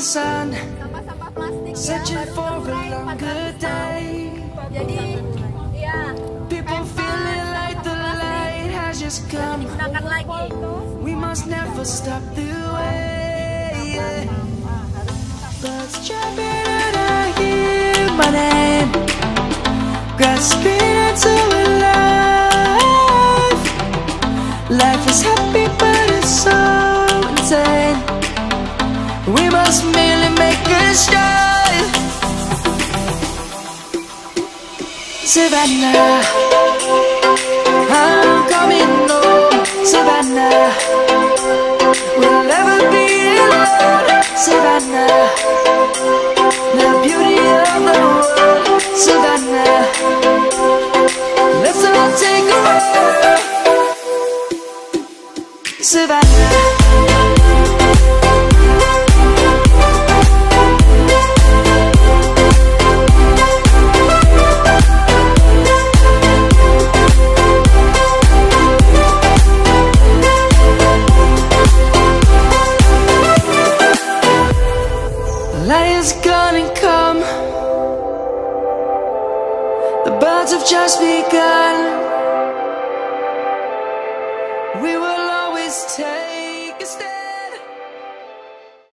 sun, sampah-sampah plastik ya searching baru for a terurai longer 400 tahun. day. Jadi ya People feeling like the light has just come. digunakan lagi. We must never stop the way. Birds jumping and I hear my name, grasping into a life. Life is happy but it's so insane. We must merely make a start. Savannah, I'm coming home. Savannah, we'll never be alone. Savannah, the beauty of the world. Savannah, let's all take a walk. Savannah. Light is gonna come. The birds have just begun. We will always take a stand.